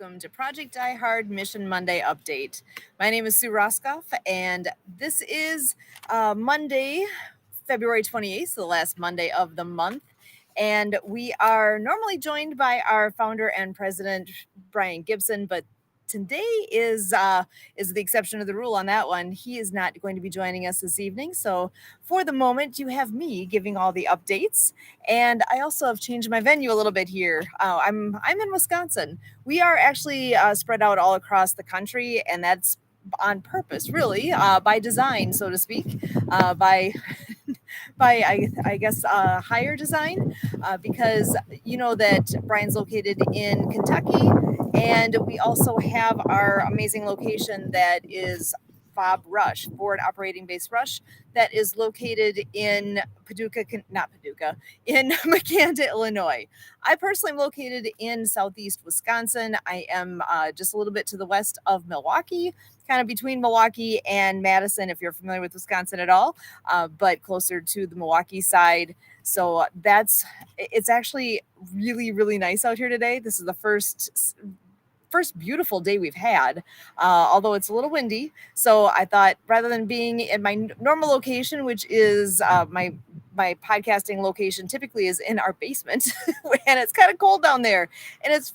welcome to Project Die Hard Mission Monday Update. My name is Sue Roskoff, and this is Monday, February 28th, the last Monday of the month. And we are normally joined by our founder and president, Brian Gibson, but today is the exception to the rule on that one. He is not going to be joining us this evening. So for the moment, you have me giving all the updates. And I also have changed my venue a little bit here. I'm in Wisconsin. We are actually spread out all across the country, and that's on purpose, really, by design, so to speak, by I guess higher design, because you know that Brian's located in Kentucky, and we also have our amazing location that is Bob Rush, Forward Operating Base Rush, that is located in not Paducah, in Macanda, Illinois. I personally am located in southeast Wisconsin. I am just a little bit to the west of Milwaukee, kind of between Milwaukee and Madison, if you're familiar with Wisconsin at all, but closer to the Milwaukee side. So it's actually really, really nice out here today. This is the first beautiful day we've had, although it's a little windy. So I thought rather than being in my normal location, which is my podcasting location typically is in our basement, and it's kind of cold down there, and it's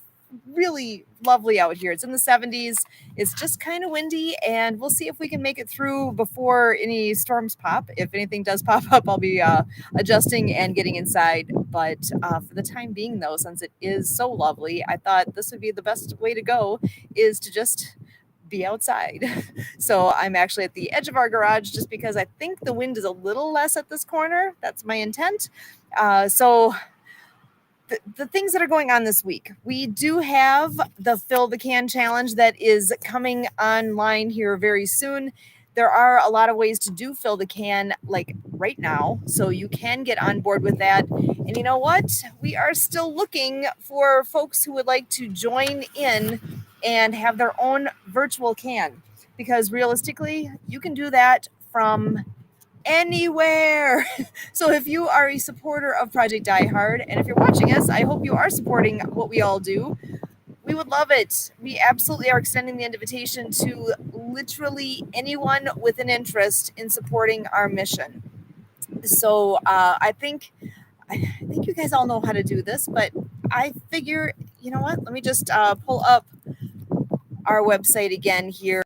really lovely out here. It's in the 70s. It's just kind of windy, and we'll see if we can make it through before any storms pop. If anything does pop up, I'll be adjusting and getting inside. But for the time being, though, since it is so lovely, I thought this would be the best way to go, is to just be outside. So I'm actually at the edge of our garage just because I think the wind is a little less at this corner. That's my intent. So the things that are going on this week, we do have the Fill the Can challenge that is coming online here very soon. There are a lot of ways to do Fill the Can like right now, so you can get on board with that. And you know what? We are still looking for folks who would like to join in and have their own virtual can, because realistically, you can do that from anywhere. So if you are a supporter of Project Die Hard, and if you're watching us, I hope you are supporting what we all do. We would love it. We absolutely are extending the invitation to literally anyone with an interest in supporting our mission. So I think you guys all know how to do this, but I figure, you know what? Let me just pull up our website again here,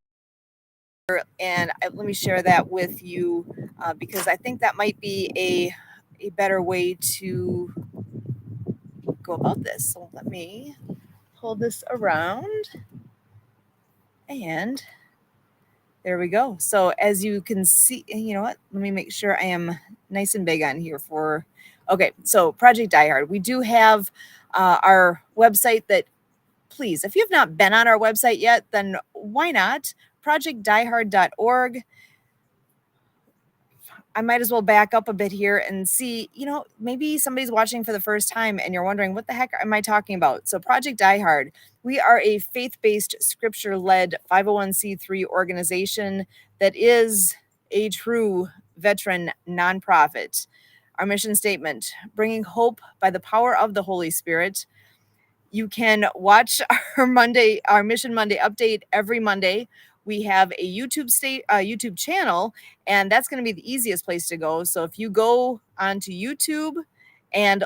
and let me share that with you, because I think that might be a better way to go about this. So let me pull this around, and there we go. So as you can see, you know what? Let me make sure I am nice and big on here for. Okay, so Project Die Hard. We do have our website that, please, if you have not been on our website yet, then why not? ProjectDieHard.org. I might as well back up a bit here and see, you know, maybe somebody's watching for the first time and you're wondering, what the heck am I talking about? So Project Die Hard, we are a faith-based, scripture-led 501c3 organization that is a true veteran nonprofit. Our mission statement, bringing hope by the power of the Holy Spirit. You can watch our Mission Monday update every Monday. We have a YouTube channel, and that's going to be the easiest place to go. So if you go onto YouTube and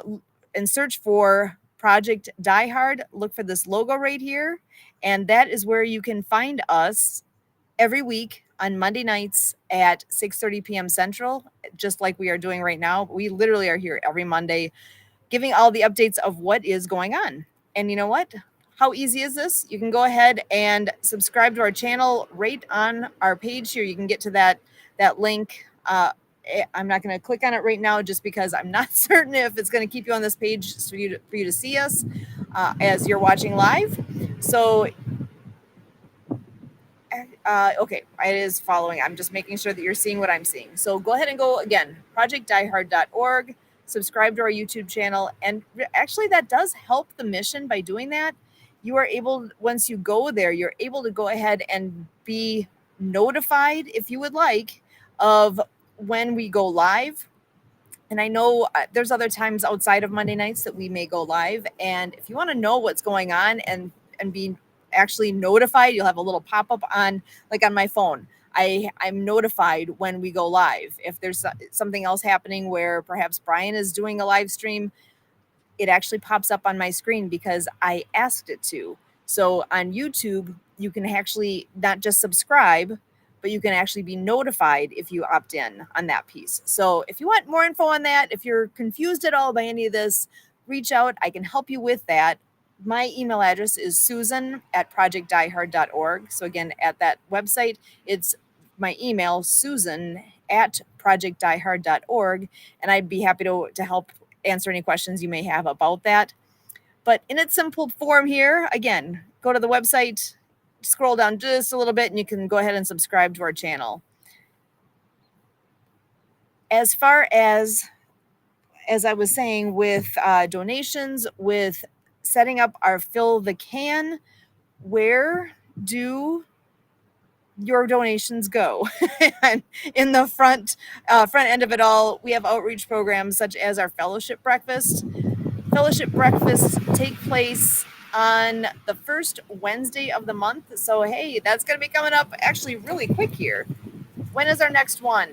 search for Project Die Hard, look for this logo right here, and that is where you can find us every week on Monday nights at 6:30 p.m. Central, just like we are doing right now. We literally are here every Monday giving all the updates of what is going on. And you know what? How easy is this? You can go ahead and subscribe to our channel right on our page here. You can get to that link. I'm not going to click on it right now just because I'm not certain if it's going to keep you on this page for you to see us as you're watching live. So, okay, it is following. I'm just making sure that you're seeing what I'm seeing. So go ahead and go again, projectdiehard.org. Subscribe to our YouTube channel. And actually, that does help the mission by doing that. You are able, once you go there, you're able to go ahead and be notified, if you would like, of when we go live. And I know there's other times outside of Monday nights that we may go live. And if you want to know what's going on and be actually notified. You'll have a little pop-up on, like on my phone. I'm notified when we go live. If there's something else happening where perhaps Brian is doing a live stream, it actually pops up on my screen because I asked it to. So on YouTube, you can actually not just subscribe, but you can actually be notified if you opt in on that piece. So if you want more info on that, if you're confused at all by any of this, reach out. I can help you with that. My email address is susan@projectdiehard.org. So again, at that website, it's my email, susan@projectdiehard.org. And I'd be happy to help answer any questions you may have about that. But in its simple form here, again, go to the website, scroll down just a little bit, and you can go ahead and subscribe to our channel. As far as I was saying, with donations, with setting up our Fill the Can, where do your donations go? In the front end of it all, we have outreach programs such as our fellowship breakfast. Fellowship breakfasts take place on the first Wednesday of the month. So, hey, that's going to be coming up actually really quick here. When is our next one?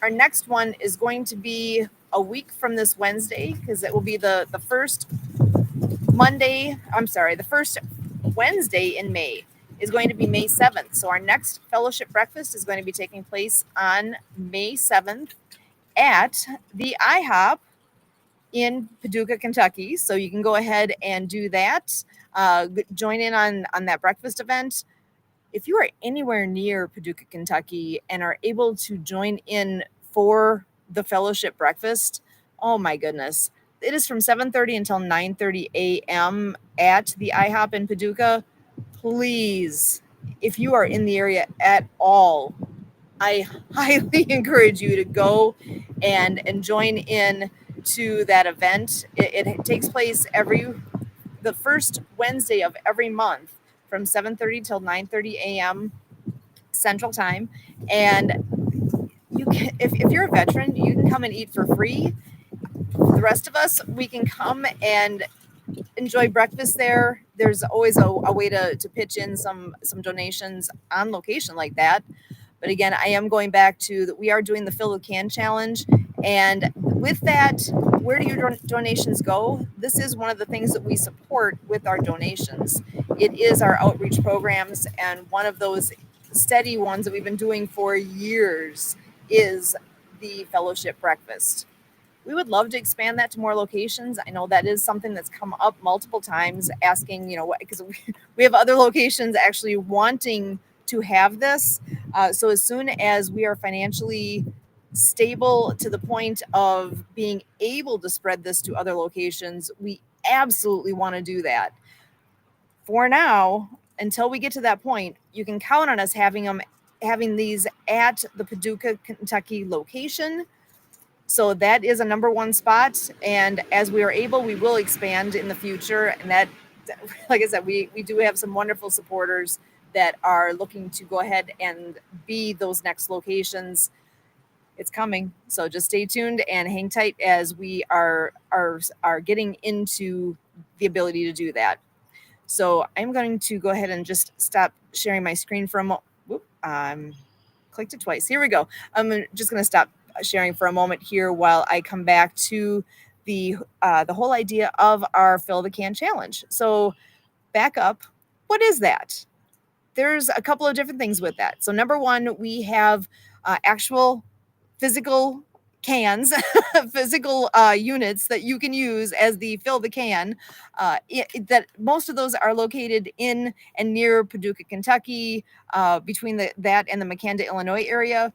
Our next one is going to be a week from this Wednesday, because it will be the first the first Wednesday in May is going to be May 7th. So our next fellowship breakfast is going to be taking place on May 7th at the IHOP in Paducah, Kentucky. So you can go ahead and do that. Join in on that breakfast event. If you are anywhere near Paducah, Kentucky, and are able to join in for the fellowship breakfast, oh my goodness. It is from 7:30 until 9:30 a.m. at the IHOP in Paducah. Please, if you are in the area at all, I highly encourage you to go and join in to that event. It takes place the first Wednesday of every month from 7:30 till 9:30 a.m. Central Time. And you can, if you're a veteran, you can come and eat for free. The rest of us, we can come and enjoy breakfast there. There's always a way to pitch in some donations on location like that. But again, I am going back to that. We are doing the Fill the Can challenge. And with that, where do your donations go? This is one of the things that we support with our donations. It is our outreach programs. And one of those steady ones that we've been doing for years is the fellowship breakfast. We would love to expand that to more locations. I know that is something that's come up multiple times, asking, because we have other locations actually wanting to have this. So as soon as we are financially stable to the point of being able to spread this to other locations, we absolutely want to do that. For now, until we get to that point, you can count on us having these at the Paducah, Kentucky location. So that is a number one spot. And as we are able, we will expand in the future. And that, like I said, we do have some wonderful supporters that are looking to go ahead and be those next locations. It's coming. So just stay tuned and hang tight as we are getting into the ability to do that. So I'm going to go ahead and just stop sharing my screen for a moment. Clicked it twice. Here we go. I'm just going to stop sharing for a moment here while I come back to the whole idea of our Fill the Can challenge. So back up. What is that? There's a couple of different things with that. So number one, we have actual physical cans, physical units that you can use as the Fill the Can. That most of those are located in and near Paducah, Kentucky, between that and the Makanda, Illinois area.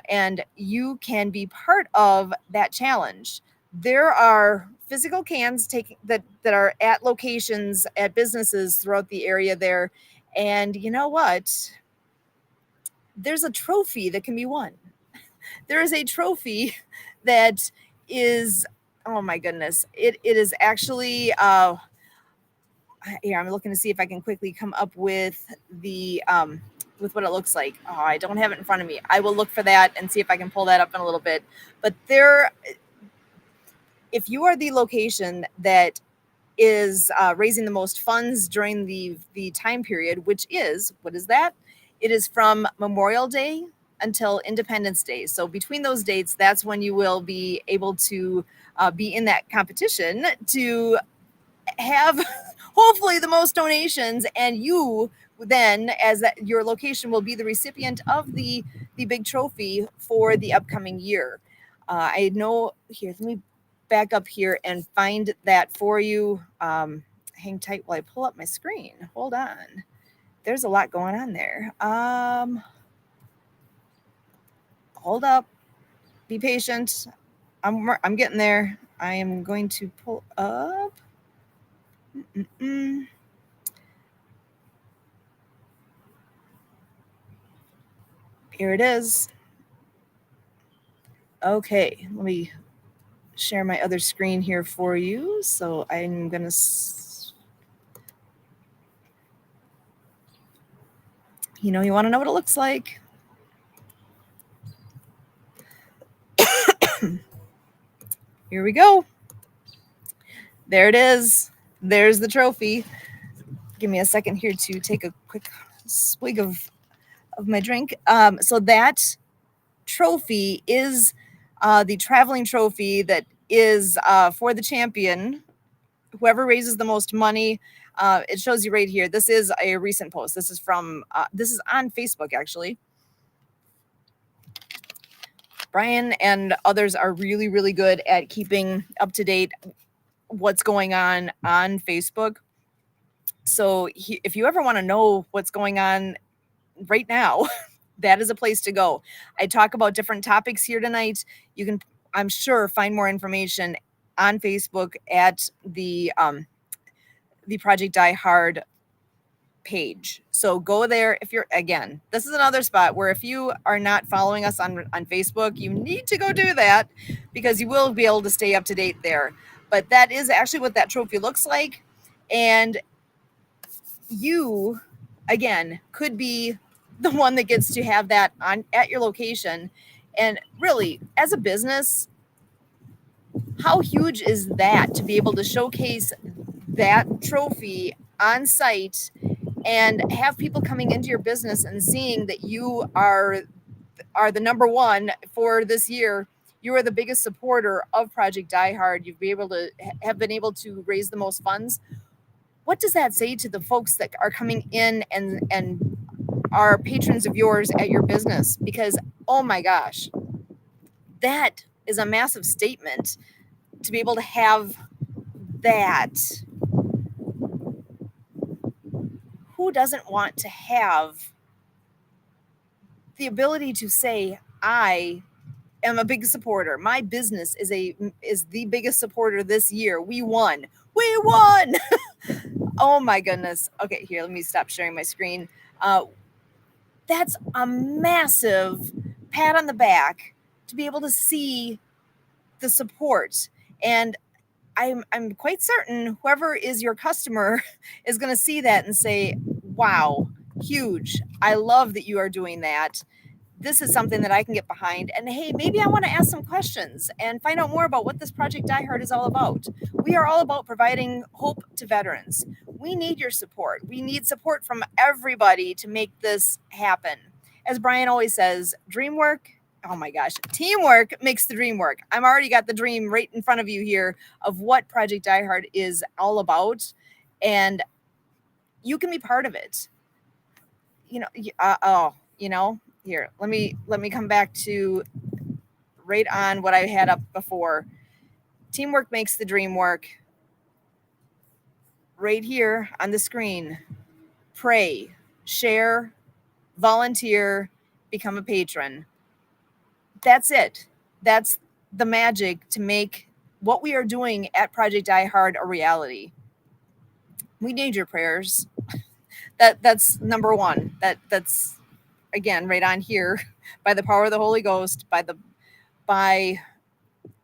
And you can be part of that challenge. There are physical cans that are at locations, at businesses throughout the area there. And you know what? There's a trophy that can be won. There is a trophy that is, oh my goodness, it is actually, here, I'm looking to see if I can quickly come up with with what it looks like. Oh, I don't have it in front of me. I will look for that and see if I can pull that up in a little bit. But if you are the location that is raising the most funds during the time period, which is, what is that? It is from Memorial Day until Independence Day. So between those dates, that's when you will be able to be in that competition to have hopefully the most donations, and you then, as that, your location will be the recipient of the big trophy for the upcoming year. I know, here, let me back up here and find that for you. Hang tight while I pull up my screen. Hold on. There's a lot going on there. Hold up. Be patient. I'm getting there. I am going to pull up. Mm-mm. Here it is. Okay, let me share my other screen here for you. So I'm going to, you want to know what it looks like. Here we go. There it is. There's the trophy. Give me a second here to take a quick swig of my drink. So that trophy is the traveling trophy that is for the champion, whoever raises the most money. It shows you right here. This is a recent post. This is from this is on Facebook, actually. Brian and others are really, really good at keeping up to date what's going on Facebook. So if you ever want to know what's going on right now, that is a place to go. I talk about different topics here tonight. You can, I'm sure, find more information on Facebook at the Project Die Hard page. So go there. If you're, again, this is another spot where if you are not following us on Facebook, you need to go do that, because you will be able to stay up to date there. But that is actually what that trophy looks like. And you, again, could be the one that gets to have that on at your location. And really, as a business, how huge is that to be able to showcase that trophy on site and have people coming into your business and seeing that you are the number one for this year? You are the biggest supporter of Project Die Hard. You've been able to have been able to raise the most funds. What does that say to the folks that are coming in and are patrons of yours at your business? Because, oh my gosh, that is a massive statement to be able to have that. Who doesn't want to have the ability to say, I am a big supporter. My business is the biggest supporter this year. We won. We won. Oh my goodness. Okay, here, let me stop sharing my screen. That's a massive pat on the back to be able to see the support. And I'm quite certain whoever is your customer is going to see that and say, wow, huge. I love that you are doing that. This is something that I can get behind. And hey, maybe I want to ask some questions and find out more about what this Project Die Hard is all about. We are all about providing hope to veterans. We need your support. We need support from everybody to make this happen. As Brian always says, dream work, oh my gosh, teamwork makes the dream work. I'm already got the dream right in front of you here of what Project Die Hard is all about. And you can be part of it. Here, let me come back to right on what I had up before. Teamwork makes the dream work. Right here on the screen. Pray, share, volunteer, become a patron. That's it. That's the magic to make what we are doing at Project Die Hard a reality. We need your prayers. That's number one. That's again right on here. By the power of the Holy Ghost, by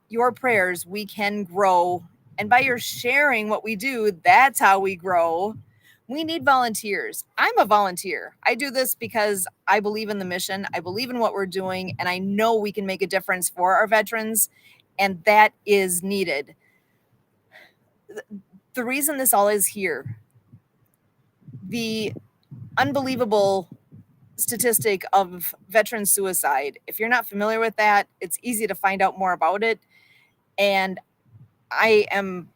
your prayers, we can grow. And by your sharing what we do, that's how we grow. We need volunteers. I'm a volunteer. I do this because I believe in the mission. I believe in what we're doing, and I know we can make a difference, for our veterans, and that is needed. the reason this all is here, the unbelievable statistic of veteran suicide. If you're not familiar with that, it's easy to find out more about it. And I am,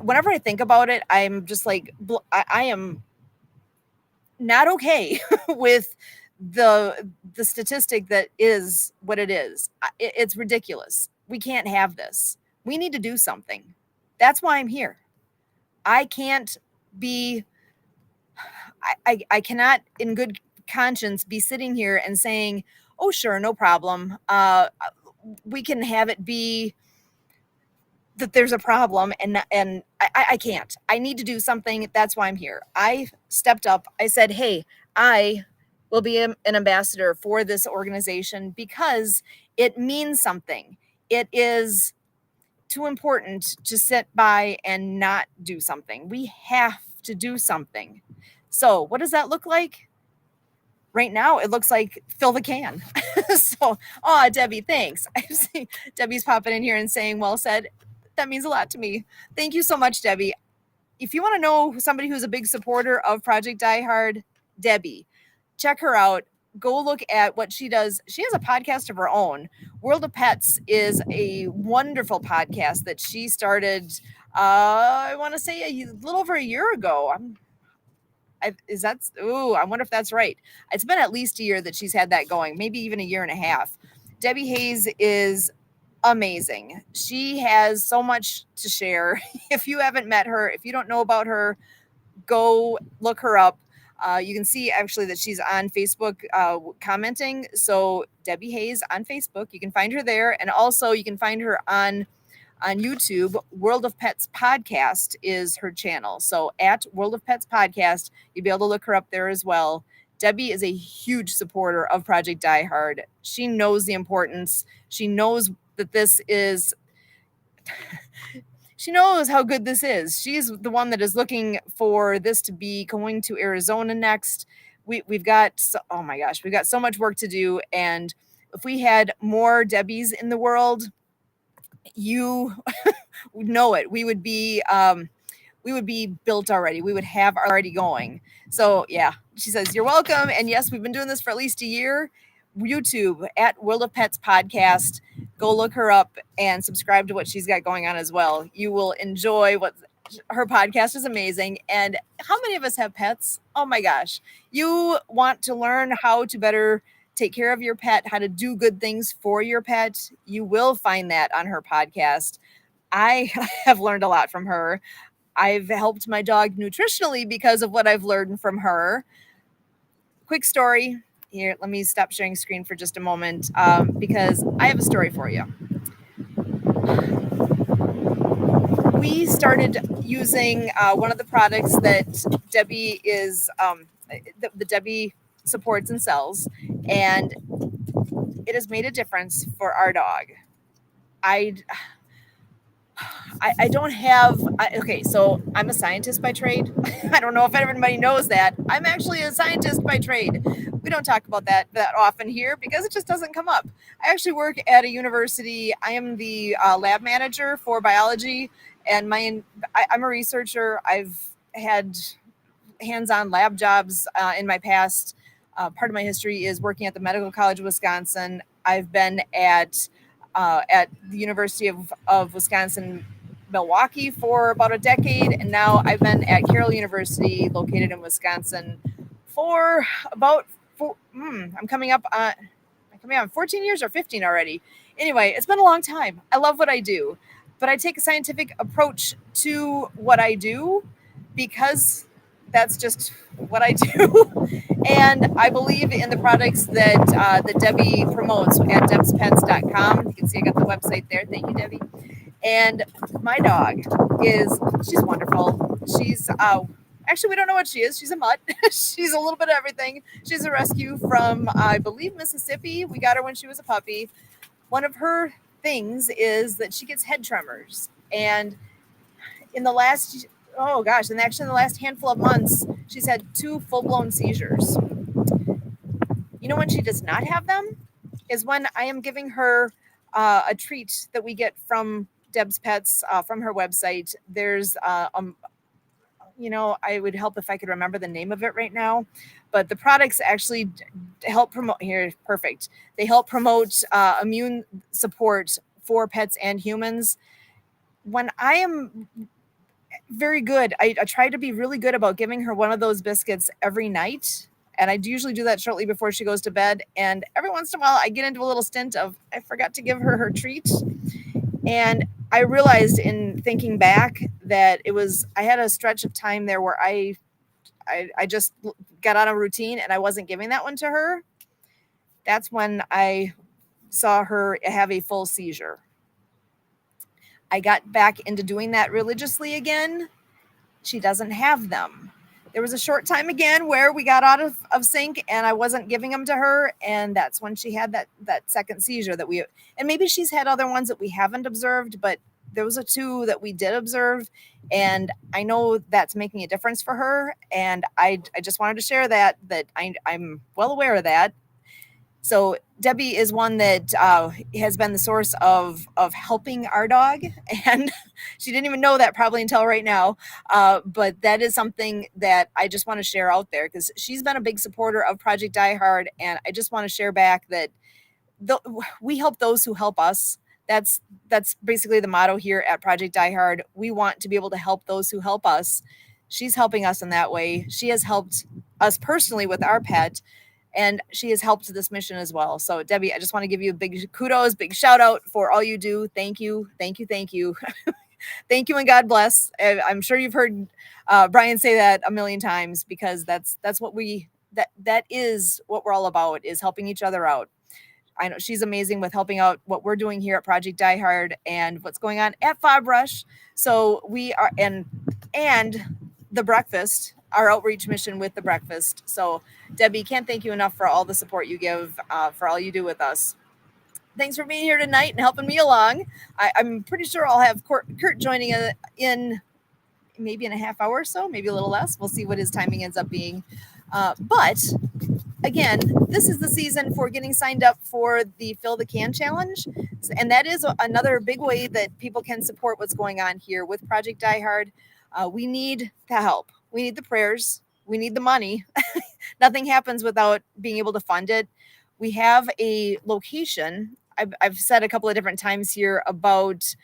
whenever I think about it, I'm just like, I am not okay with the statistic that is what it is. It's ridiculous. We can't have this. We need to do something. That's why I'm here. I can't be, I cannot in good conscience be sitting here and saying, oh, sure, no problem. We can have it be that there's a problem, and I can't. I need to do something. That's why I'm here. I stepped up. I said, hey, I will be an ambassador for this organization because it means something. It is too important to sit by and not do something. We have to do something. So what does that look like? Right now, it looks like fill the can. So, oh, Debbie, thanks. I see Debbie's popping in here and saying, well said. That means a lot to me. Thank you so much, Debbie. If you want to know somebody who's a big supporter of Project Die Hard, Debbie, check her out. Go look at what she does. She has a podcast of her own. World of Pets is a wonderful podcast that she started, I want to say a little over a year ago. I wonder if that's right. It's been at least a year that she's had that going, maybe even a year and a half. Debbie Hayes is amazing. She has so much to share. If you haven't met her, if you don't know about her, go look her up. You can see actually that she's on Facebook commenting. So Debbie Hayes on Facebook, you can find her there. And also you can find her on YouTube. World of Pets Podcast is her channel. So at World of Pets Podcast, you'll be able to look her up there as well. Debbie is a huge supporter of Project Die Hard. She knows the importance. She knows that this is, she knows how good this is. She's the one that is looking for this to be going to Arizona next. We've got, oh my gosh, we've got so much work to do. And if we had more Debbies in the world, you know it. We would be built already. We would have already going. So yeah, she says, you're welcome. And yes, we've been doing this for at least a year. YouTube at World of Pets Podcast. Go look her up and subscribe to what she's got going on as well. You will enjoy what her podcast is amazing. And how many of us have pets? Oh my gosh. You want to learn how to better take care of your pet, how to do good things for your pet. You will find that on her podcast. I have learned a lot from her. I've helped my dog nutritionally because of what I've learned from her. Quick story here. Let me stop sharing screen for just a moment because I have a story for you. We started using one of the products that Debbie is, the Debbie supports and sells, and it has made a difference for our dog. I don't have, okay, so I'm a scientist by trade. I don't know if everybody knows that. I'm actually a scientist by trade. We don't talk about that often here because it just doesn't come up. I actually work at a university. I am the lab manager for biology, and I'm a researcher. I've had hands-on lab jobs in my past. Part of my history is working at the Medical College of Wisconsin. I've been at the University of Wisconsin, Milwaukee for about a decade. And now I've been at Carroll University, located in Wisconsin, for about I'm coming up on 14 years or 15 already. Anyway, it's been a long time. I love what I do, but I take a scientific approach to what I do because that's just what I do. And I believe in the products that Debbie promotes at debspets.com. You can see I got the website there. Thank you, Debbie. And my dog she's wonderful. She's actually, we don't know what she is. She's a mutt. She's a little bit of everything. She's a rescue from, I believe, Mississippi. We got her when she was a puppy. One of her things is that she gets head tremors. And in the last handful of months, she's had 2 full-blown seizures. You know when she does not have them is when I am giving her a treat that we get from Deb's Pets from her website. There's a I would help if I could remember the name of it right now. But the products actually help promote here. Perfect. They help promote immune support for pets and humans. When I am very good, I try to be really good about giving her one of those biscuits every night. And I usually do that shortly before she goes to bed. And every once in a while, I get into a little stint of I forgot to give her treat. And I realized in thinking back that I had a stretch of time there where I just got on a routine and I wasn't giving that one to her. That's when I saw her have a full seizure. I got back into doing that religiously again. She doesn't have them. There was a short time again where we got out of sync and I wasn't giving them to her. And that's when she had that second seizure and maybe she's had other ones that we haven't observed, but there was a two that we did observe. And I know that's making a difference for her. And I just wanted to share that I'm well aware of that. So Debbie is one that has been the source of helping our dog, and she didn't even know that probably until right now. But that is something that I just want to share out there because she's been a big supporter of Project Die Hard, and I just want to share back that we help those who help us. That's basically the motto here at Project Die Hard. We want to be able to help those who help us. She's helping us in that way. She has helped us personally with our pet, and she has helped this mission as well. So Debbie, I just want to give you a big kudos, big shout out for all you do. Thank you. Thank you. Thank you. Thank you. And God bless. I'm sure you've heard Brian say that a million times because that's what that is what we're all about, is helping each other out. I know she's amazing with helping out what we're doing here at Project Die Hard and what's going on at Fob Rush. So we are, and the breakfast, our outreach mission with the breakfast. So Debbie, can't thank you enough for all the support you give, for all you do with us. Thanks for being here tonight and helping me along. I'm pretty sure I'll have Kurt joining in maybe in a half hour or so, maybe a little less. We'll see what his timing ends up being. But again, this is the season for getting signed up for the Fill the Can Challenge. And that is another big way that people can support what's going on here with Project Die Hard. We need the help. We need the prayers. We need the money. Nothing happens without being able to fund it. We have a location. I've said a couple of different times here about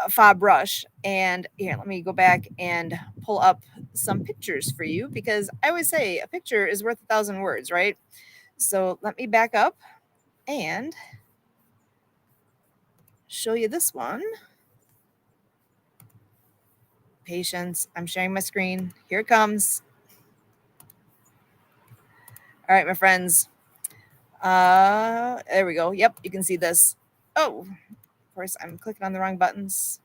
Fob Rush. And here, let me go back and pull up some pictures for you because I always say a picture is worth 1,000 words, right? So let me back up and show you this one. Patience. I'm sharing my screen. Here it comes. All right, my friends. There we go. Yep, you can see this. Oh, of course, I'm clicking on the wrong buttons.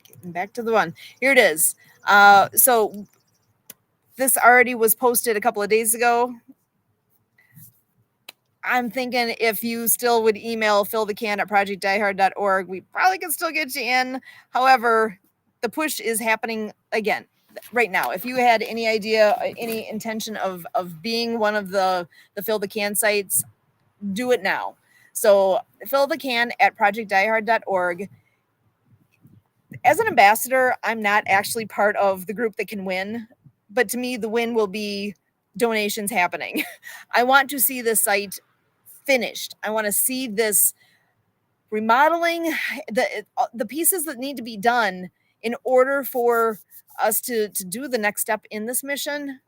Getting back to the one. Here it is. So this already was posted a couple of days ago. I'm thinking if you still would email fillthecan@projectdiehard.org, we probably can still get you in. However, the push is happening again right now. If you had any idea, any intention of being one of the Fill the Can sites, do it now. So fillthecan@projectdiehard.org. As an ambassador, I'm not actually part of the group that can win, but to me, the win will be donations happening. I want to see the site finished. I want to see this remodeling, the pieces that need to be done in order for us to do the next step in this mission.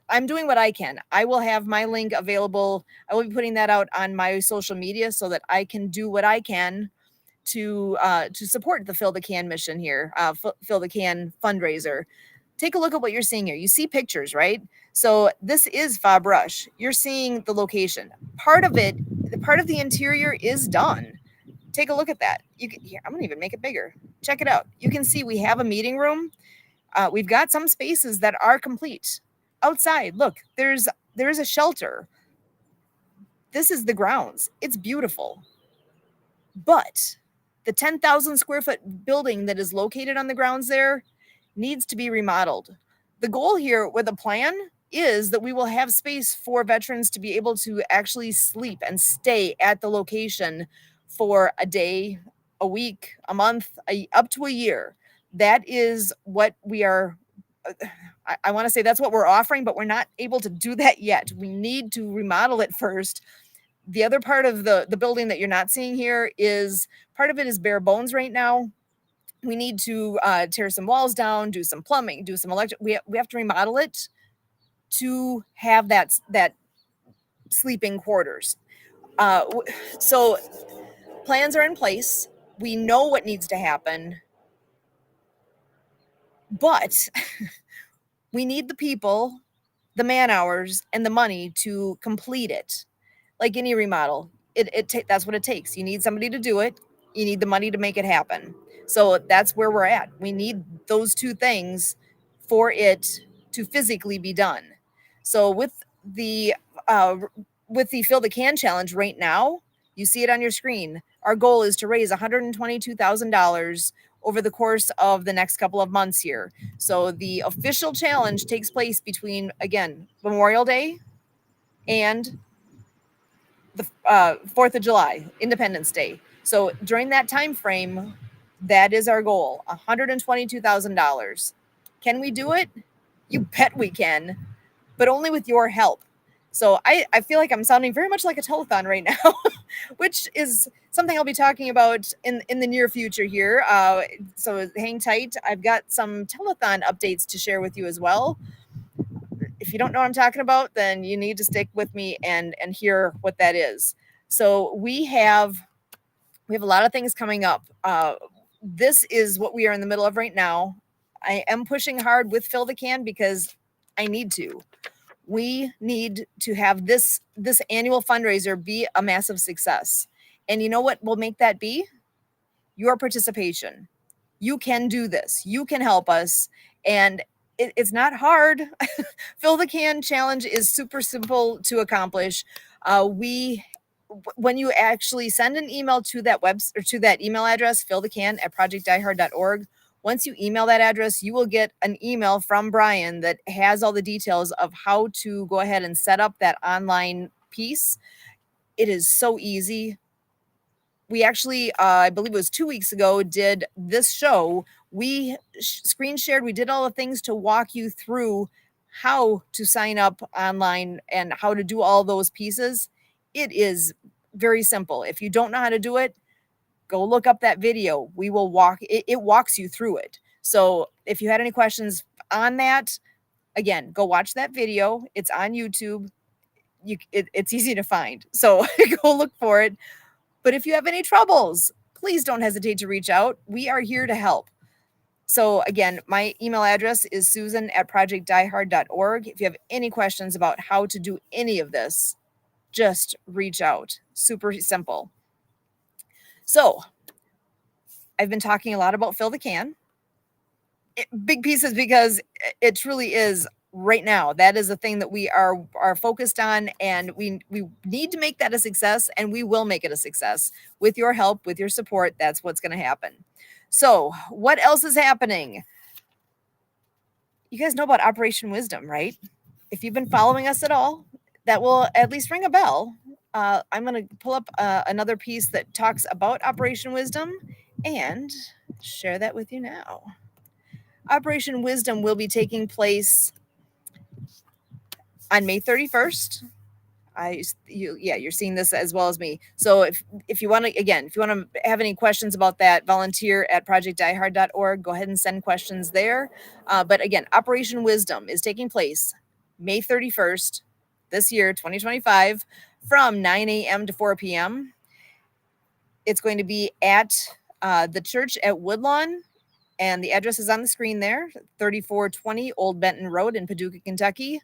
I'm doing what I can. I will have my link available. I will be putting that out on my social media so that I can do what I can to support the Fill the Can mission here, Fill the Can fundraiser. Take a look at what you're seeing here. You see pictures, right? So this is Fob Rush. You're seeing the location. Part of it, part of the interior is done. Take a look at that. Here, I'm gonna even make it bigger. Check it out. You can see we have a meeting room. We've got some spaces that are complete. Outside, look, there's a shelter. This is the grounds. It's beautiful. But the 10,000 square foot building that is located on the grounds there needs to be remodeled. The goal here with a plan is that we will have space for veterans to be able to actually sleep and stay at the location for a day, a week, a month, up to a year. That is what we are. I want to say that's what we're offering, but we're not able to do that yet. We need to remodel it first. The other part of the building that you're not seeing here is part of it is bare bones right now. We need to tear some walls down, do some plumbing, do some electric. We have to remodel it to have that sleeping quarters. So plans are in place. We know what needs to happen, but we need the people, the man hours, and the money to complete it. Like any remodel, that's what it takes. You need somebody to do it. You need the money to make it happen. So that's where we're at. We need those two things for it to physically be done. So the uh, with the Fill the Can challenge right now, you see it on your screen. Our goal is to raise $122,000 over the course of the next couple of months here. So the official challenge takes place between, again, Memorial Day and the 4th of July, Independence Day. So during that time frame, that is our goal, $122,000. Can we do it? You bet we can, but only with your help. So I feel like I'm sounding very much like a telethon right now, which is something I'll be talking about in the near future here. So hang tight. I've got some telethon updates to share with you as well. If you don't know what I'm talking about, then you need to stick with me and hear what that is. So we have a lot of things coming up. This is what we are in the middle of right now. I am pushing hard with Fill the Can because I need to. We need to have this annual fundraiser be a massive success. And you know what will make that be? Your participation. You can do this. You can help us. And it's not hard. Fill the Can challenge is super simple to accomplish. When you actually send an email to that or to that email address, fillthecan@projectdiehard.org, once you email that address, you will get an email from Brian that has all the details of how to go ahead and set up that online piece. It is so easy. We actually, I believe it was 2 weeks ago, did this show. We screen shared, we did all the things to walk you through how to sign up online and how to do all those pieces. It is very simple. If you don't know how to do it, go look up that video. We will it walks you through it. So if you had any questions on that, again, go watch that video. It's on YouTube. It's easy to find. So go look for it. But if you have any troubles, please don't hesitate to reach out. We are here to help. So again, my email address is susan@projectdiehard.org. If you have any questions about how to do any of this, just reach out. Super simple. So I've been talking a lot about Fill the Can. Big pieces because it truly is right now. That is a thing that we are focused on, and we need to make that a success, and we will make it a success with your help, with your support. That's what's going to happen. So what else is happening? You guys know about Operation Wisdom, right? If you've been following us at all, that will at least ring a bell. I'm going to pull up another piece that talks about Operation Wisdom and share that with you now. Operation Wisdom will be taking place on May 31st. You're seeing this as well as me. So if you want to have any questions about that, volunteer at projectdiehard.org. Go ahead and send questions there. But again, Operation Wisdom is taking place May 31st this year, 2025, from 9 a.m. to 4 p.m. It's going to be at the church at Woodlawn, and the address is on the screen there, 3420 Old Benton Road in Paducah, Kentucky.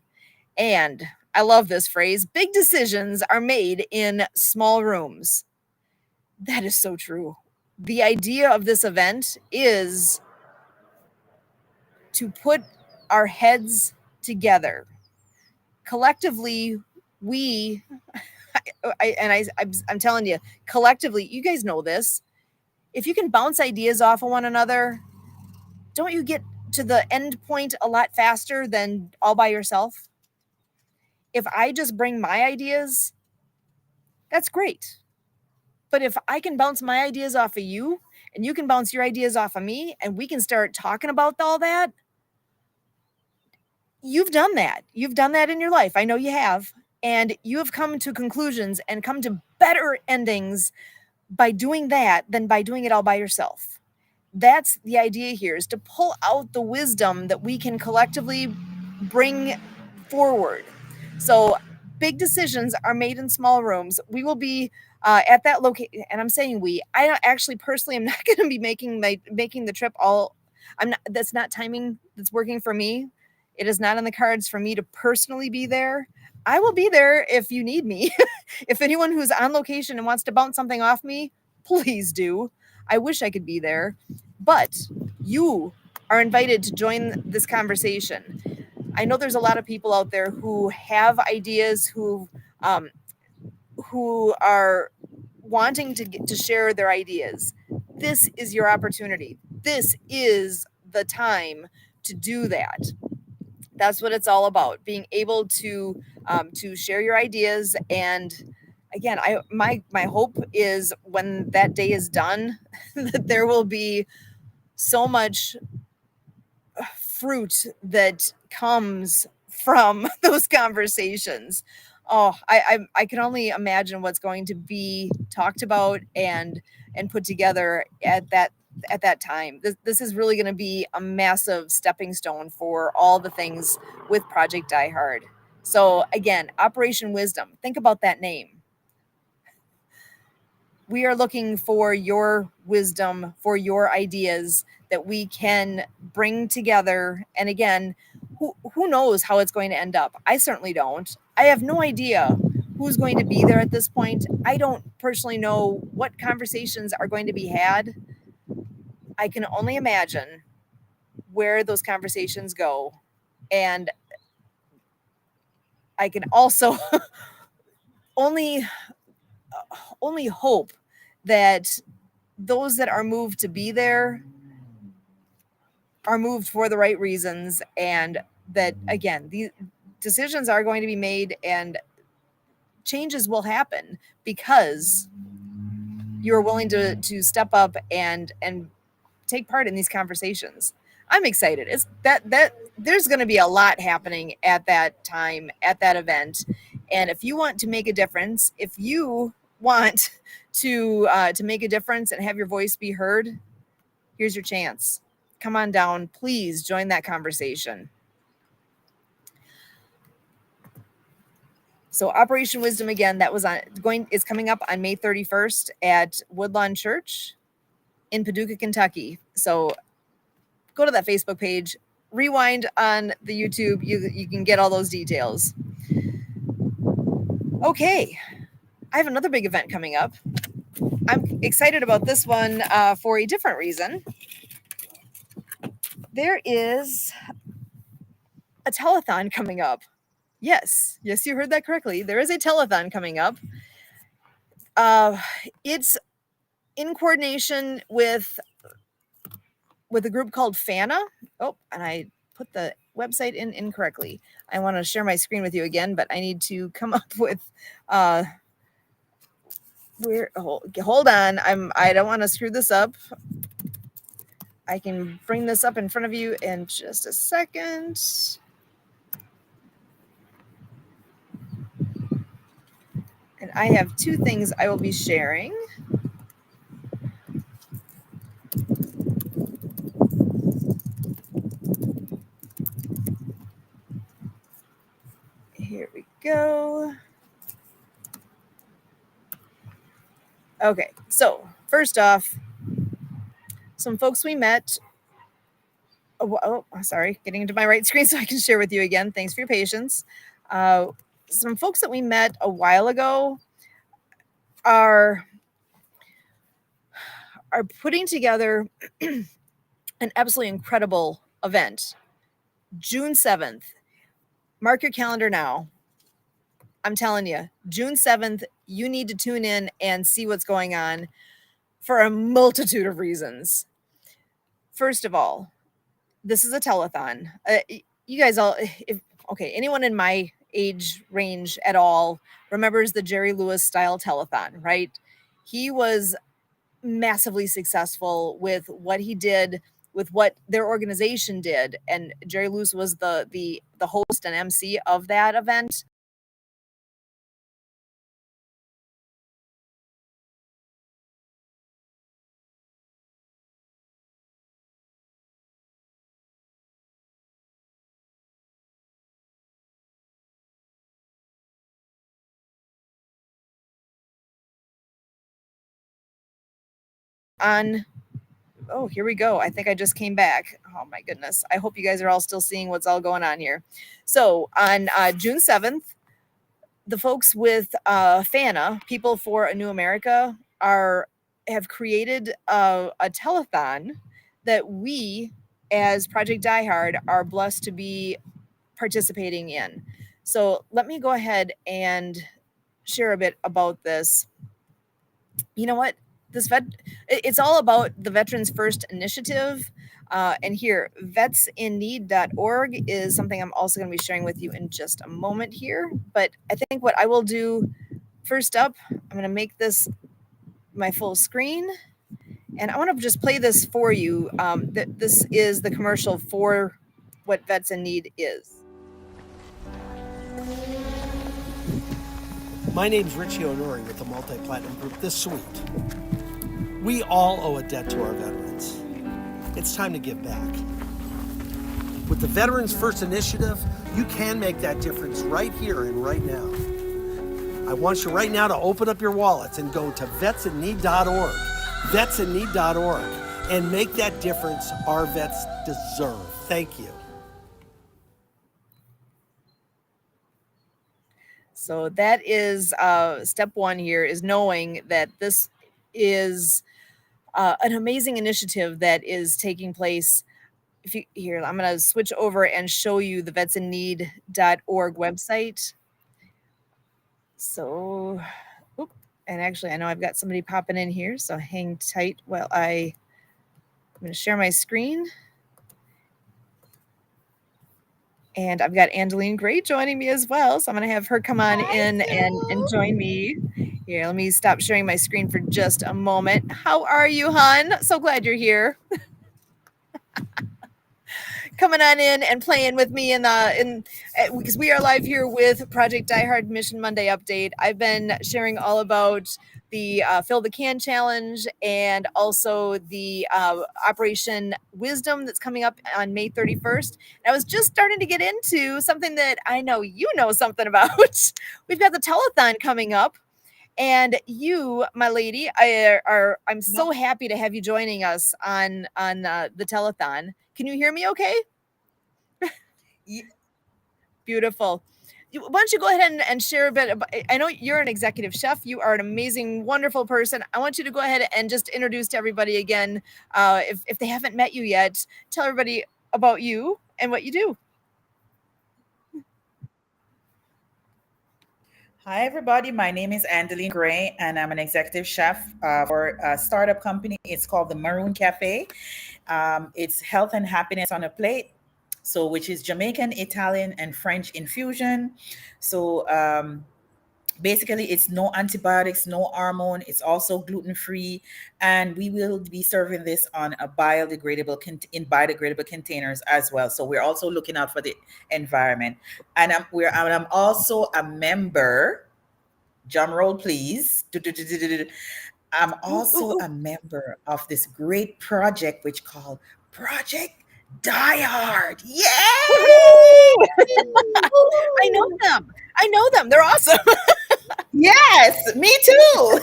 And I love this phrase, big decisions are made in small rooms. That is so true. The idea of this event is to put our heads together. Collectively, I'm telling you, collectively, you guys know this. If you can bounce ideas off of one another, don't you get to the end point a lot faster than all by yourself? If I just bring my ideas, that's great. But if I can bounce my ideas off of you and you can bounce your ideas off of me and we can start talking about all that. You've done that. You've done that in your life. I know you have. And you have come to conclusions and come to better endings by doing that than by doing it all by yourself. That's the idea here, is to pull out the wisdom that we can collectively bring forward. So big decisions are made in small rooms. We will be at that location, and I'm saying we. I actually personally am not going to be making the trip all. I'm not. That's not timing that's working for me. It is not on the cards for me to personally be there. I will be there if you need me. If anyone who's on location and wants to bounce something off me, please do. I wish I could be there, but you are invited to join this conversation. I know there's a lot of people out there who have ideas, who are wanting to share their ideas. This is your opportunity. This is the time to do that. That's what it's all about, being able to share your ideas. And again, my hope is when that day is done, that there will be so much fruit that comes from those conversations. Oh, I can only imagine what's going to be talked about and put together at that time. This is really going to be a massive stepping stone for all the things with Project Die Hard. So again, Operation Wisdom. Think about that name. We are looking for your wisdom, for your ideas that we can bring together. And again, who knows how it's going to end up? I certainly don't. I have no idea who's going to be there at this point. I don't personally know what conversations are going to be had. I can only imagine where those conversations go. And I can also only hope that those that are moved to be there are moved for the right reasons, and that again, these decisions are going to be made and changes will happen because you're willing to step up and take part in these conversations. I'm excited. It's that there's going to be a lot happening at that time, at that event. And if you want to make a difference, if you want to make a difference and have your voice be heard, here's your chance. Come on down. Please join that conversation. So Operation Wisdom, again, that was is coming up on May 31st at Woodlawn Church in Paducah, Kentucky. So go to that Facebook page, rewind on the YouTube. You can get all those details. Okay, I have another big event coming up. I'm excited about this one for a different reason. There is a telethon coming up. Yes, you heard that correctly. There is a telethon coming up. It's in coordination with a group called FANA. Oh, and I put the website in incorrectly. I want to share my screen with you again, but I need to come up with hold on. I don't want to screw this up. I can bring this up in front of you in just a second. And I have two things I will be sharing. Here we go. Okay, so first off, some folks we met. Oh, sorry, getting into my right screen so I can share with you again. Thanks for your patience. Some folks that we met a while ago are putting together an absolutely incredible event. June 7th. Mark your calendar now. I'm telling you, June 7th, you need to tune in and see what's going on for a multitude of reasons. First of all, this is a telethon. You guys all, anyone in my age range at all remembers the Jerry Lewis style telethon, right? He was massively successful with what he did, with what their organization did. And Jerry Lewis was the host and MC of that event. On Oh, here we go. I think I just came back. Oh my goodness. I hope you guys are all still seeing what's all going on here. So on June 7th, the folks with FANA, People for a New America, are have created a telethon that we, as Project Diehard, are blessed to be participating in. So let me go ahead and share a bit about this. You know what? It's all about the Veterans First Initiative. And here, vetsinneed.org is something I'm also going to be sharing with you in just a moment here. But I think what I will do first up, I'm going to make this my full screen. And I want to just play this for you. This is the commercial for what Vets in Need is. My name's Richie Onori with the Multi-Platinum Group. This suite. We all owe a debt to our veterans. It's time to give back. With the Veterans First Initiative, you can make that difference right here and right now. I want you right now to open up your wallets and go to vetsinneed.org, vetsinneed.org, and make that difference our vets deserve. Thank you. So that is step one here, is knowing that this is an amazing initiative that is taking place. If you here, I'm going to switch over and show you the vetsinneed.org website. So, and actually, I know I've got somebody popping in here, so hang tight while I'm going to share my screen. And I've got Angeline Gray joining me as well. So I'm going to have her come on in and join me. Here, let me stop sharing my screen for just a moment. How are you, hon? So glad you're here. Coming on in and playing with me because we are live here with Project Diehard Mission Monday update. I've been sharing all about the Fill the Can challenge and also the Operation Wisdom that's coming up on May 31st. And I was just starting to get into something that I know you know something about. We've got the telethon coming up. And you, my lady, I'm so happy to have you joining us on the telethon. Can you hear me okay? Beautiful. Why don't you go ahead and share a bit about, I know you're an executive chef. You are an amazing, wonderful person. I want you to go ahead and just introduce to everybody again. If they haven't met you yet, tell everybody about you and what you do. Hi, everybody. My name is Angeline Gray, and I'm an executive chef for a startup company. It's called the Maroon Cafe. It's health and happiness on a plate, so which is Jamaican, Italian, and French infusion. So basically, it's no antibiotics, no hormone. It's also gluten free, and we will be serving this on a in biodegradable containers as well. So we're also looking out for the environment, and I'm also a member. Drum roll, please. I'm also a member of this great project which called Project Die Hard. Yay! I know them. I know them. They're awesome. Yes, me too.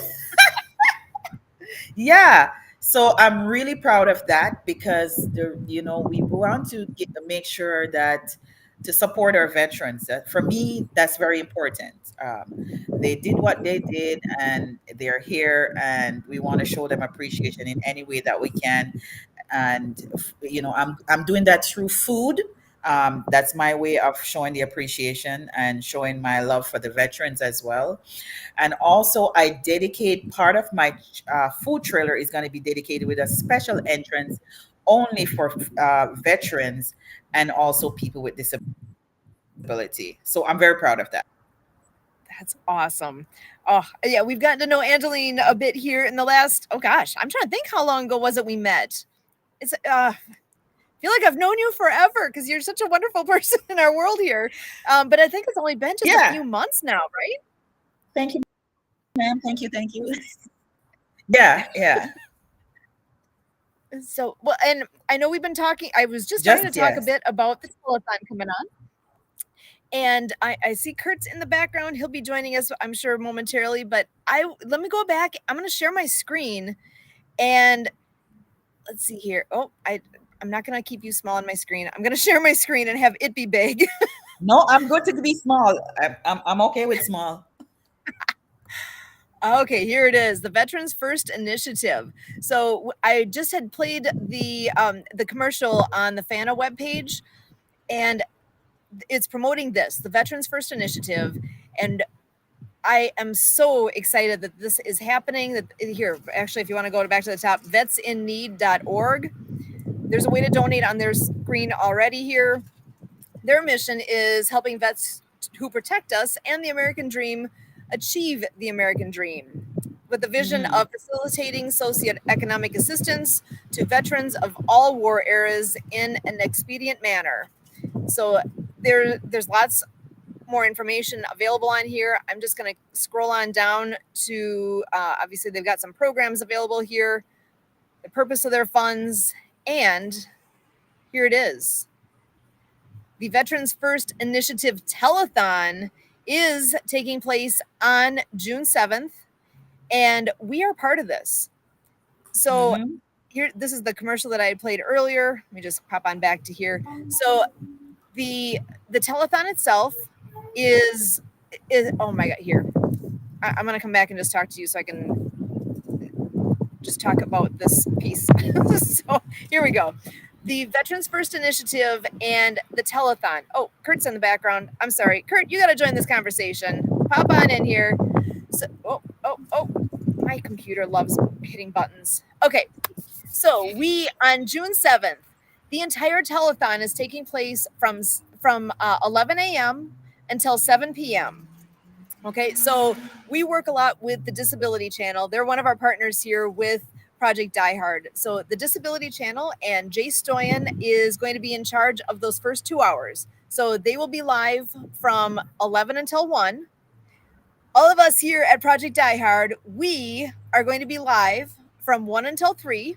Yeah. So I'm really proud of that because we want to make sure that to support our veterans. For me, that's very important. They did what they did, and they're here, and we want to show them appreciation in any way that we can. And I'm doing that through food. That's my way of showing the appreciation and showing my love for the veterans as well. And also, I dedicate part of my food trailer is going to be dedicated with a special entrance only for veterans and also people with disability. So I'm very proud of that. That's awesome. Oh, yeah, we've gotten to know Angeline a bit here in the last, oh gosh, I'm trying to think how long ago was it we met. It's I feel like I've known you forever because you're such a wonderful person in our world here. But I think it's only been just a Yeah. few months now, right? Thank you, ma'am. Thank you. Thank you. Yeah. Yeah. So, well, and I know we've been talking, I was just Just starting to talk a yes. bit about the telethon coming on. And I see Kurt's in the background. He'll be joining us, I'm sure, momentarily. But let me go back. I'm going to share my screen, and let's see here. Oh, I'm not going to keep you small on my screen. I'm going to share my screen and have it be big. No, I'm good to be small. I'm okay with small. Okay, here it is, the Veterans First Initiative. So I just had played the commercial on the FANA webpage, and it's promoting this, the Veterans First Initiative, and I am so excited that this is happening. That here, actually, if you want to go back to the top, vetsinneed.org. There's a way to donate on their screen already here. Their mission is helping vets who protect us and the American dream achieve the American dream, with the vision of facilitating socioeconomic assistance to veterans of all war eras in an expedient manner. So there's lots more information available on here. I'm just going to scroll on down to obviously they've got some programs available here, the purpose of their funds, and here it is. The Veterans First Initiative Telethon is taking place on June 7th, and we are part of this. So here, this is the commercial that I had played earlier. Let me just pop on back to here. So the telethon itself is oh my god, here. I'm gonna come back and just talk to you so I can just talk about this piece. So here we go. The Veterans First Initiative and the telethon. Oh, Kurt's in the background. I'm sorry, Kurt, you got to join this conversation. Pop on in here. So, oh, my computer loves hitting buttons. Okay, so we on June 7th, the entire telethon is taking place from 11 a.m. until 7 p.m. Okay, so we work a lot with the Disability Channel. They're one of our partners here with Project Die Hard. So the Disability Channel and Jay Stoyan is going to be in charge of those first 2 hours. So they will be live from 11 until 1. All of us here at Project Die Hard, we are going to be live from 1 until 3.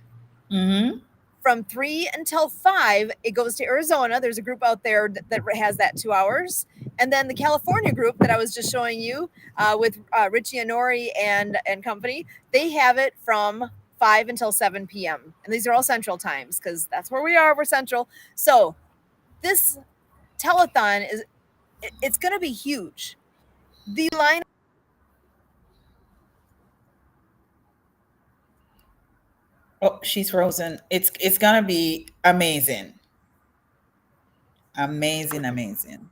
From 3 until 5, it goes to Arizona. There's a group out there that has that 2 hours. And then the California group that I was just showing you with Richie Anori and company, they have it from 5 until 7 p.m. And these are all Central times because that's where we are. We're Central. So this telethon it's going to be huge. The line. Oh, she's frozen. It's gonna be amazing. Amazing.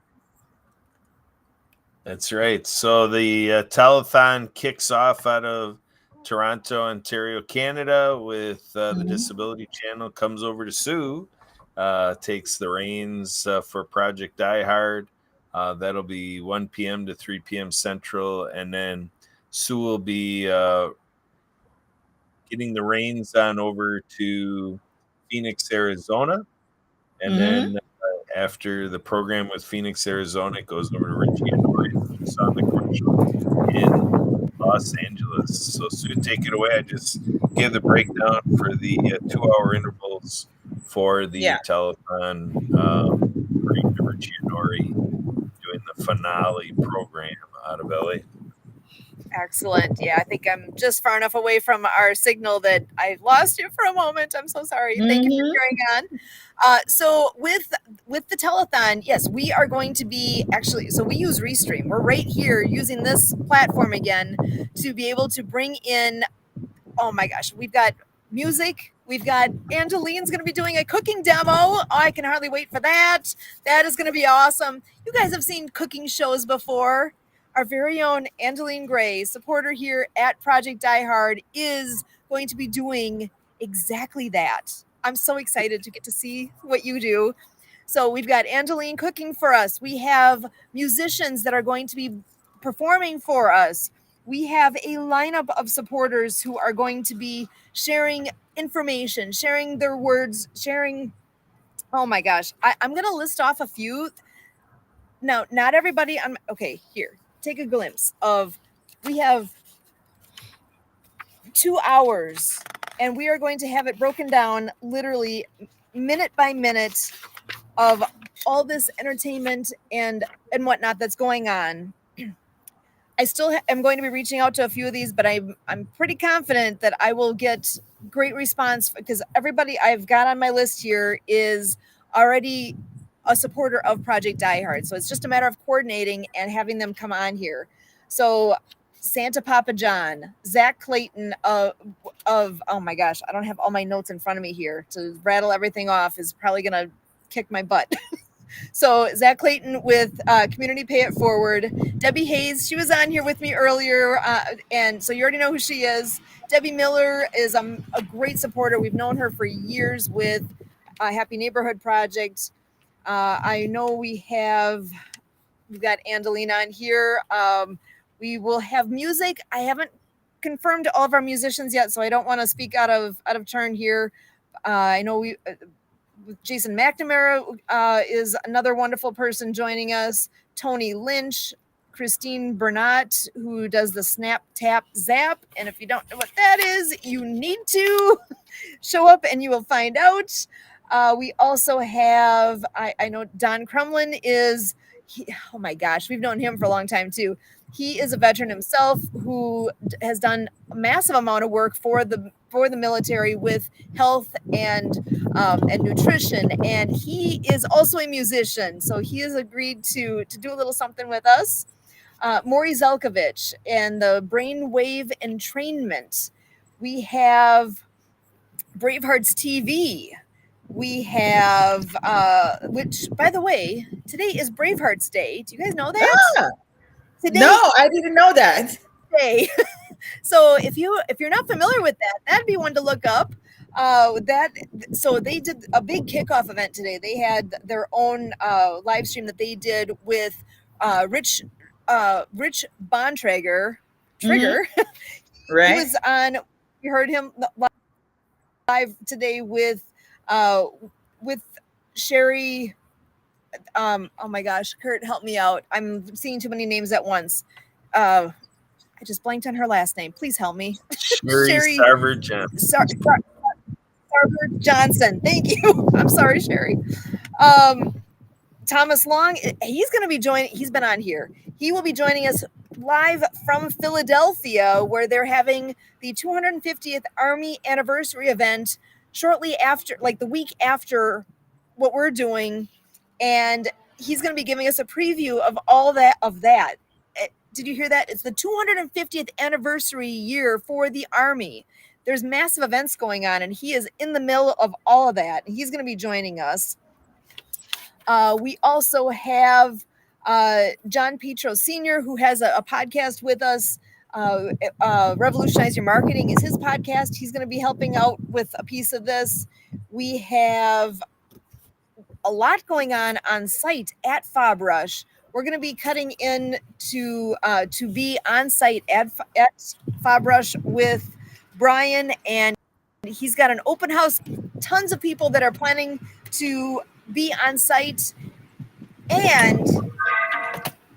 That's right. So the telethon kicks off out of Toronto, Ontario, Canada, with the Disability Channel, comes over to Sue, takes the reins for Project Die Hard. That'll be 1 p.m. to 3 p.m. Central. And then Sue will be getting the reins on over to Phoenix, Arizona. And then after the program with Phoenix, Arizona, it goes over to Richie and Nori on the commercial in Los Angeles. So Sue, take it away. I just gave the breakdown for the 2-hour intervals for the telethon. Richie and Nori doing the finale program out of LA. Excellent. Yeah, I think I'm just far enough away from our signal that I lost you for a moment. I'm so sorry. Thank you for carrying on. So with the telethon, yes, we are going to be actually, so we use Restream. We're right here using this platform again to be able to bring in, oh my gosh, we've got music. We've got Angeline's going to be doing a cooking demo. Oh, I can hardly wait for that. That is going to be awesome. You guys have seen cooking shows before. Our very own Angeline Gray, supporter here at Project Die Hard, is going to be doing exactly that. I'm so excited to get to see what you do. So we've got Angeline cooking for us. We have musicians that are going to be performing for us. We have a lineup of supporters who are going to be sharing information, sharing their words, sharing. Oh my gosh, I'm going to list off a few. Now, not everybody. Okay, here, take a glimpse of. We have 2 hours, and we are going to have it broken down literally minute by minute of all this entertainment and whatnot that's going on. I still am going to be reaching out to a few of these, but I'm pretty confident that I will get great response because everybody I've got on my list here is already a supporter of Project Die Hard. So it's just a matter of coordinating and having them come on here. So Santa Papa John, Zach Clayton of oh my gosh, I don't have all my notes in front of me here to rattle everything off is probably gonna kick my butt. So Zach Clayton with Community Pay It Forward. Debbie Hayes, she was on here with me earlier, and so you already know who she is. Debbie Miller is a great supporter. We've known her for years with Happy Neighborhood Project. I know we've got Angelina on here. We will have music. I haven't confirmed all of our musicians yet, so I don't want to speak out of turn here. I know Jason McNamara is another wonderful person joining us. Tony Lynch, Christine Bernat, who does the Snap Tap Zap. And if you don't know what that is, you need to show up and you will find out. We also have, I know Don Crumlin is, oh my gosh, we've known him for a long time too. He is a veteran himself who has done a massive amount of work for the military with health and nutrition, and he is also a musician. So he has agreed to do a little something with us. Maury Zelkovich and the Brainwave Entrainment. We have Bravehearts TV. We have, which by the way, today is Bravehearts Day. Do you guys know that? Ah, Today, no, I didn't know that. Day. So if you're not familiar with that, that'd be one to look up. So they did a big kickoff event today. They had their own live stream that they did with Rich Bontrager. Trigger. Right. He was on. We heard him live today with Sherry. Oh my gosh, Kurt, help me out. I'm seeing too many names at once. I just blanked on her last name. Please help me. Sherry Sarver Johnson. Sarver Johnson. Thank you. I'm sorry, Sherry. Thomas Long, he's going to be joining. He's been on here. He will be joining us live from Philadelphia, where they're having the 250th Army anniversary event shortly after, like the week after what we're doing. And he's going to be giving us a preview of all that. Did you hear that? It's the 250th anniversary year for the Army. There's massive events going on, and he is in the middle of all of that. He's going to be joining us. We also have John Petro Sr., who has a podcast with us. Revolutionize Your Marketing is his podcast. He's going to be helping out with a piece of this. We have a lot going on site at FobRush. We're going to be cutting in to be on site at FobRush with Brian, and he's got an open house. Tons of people that are planning to be on site. And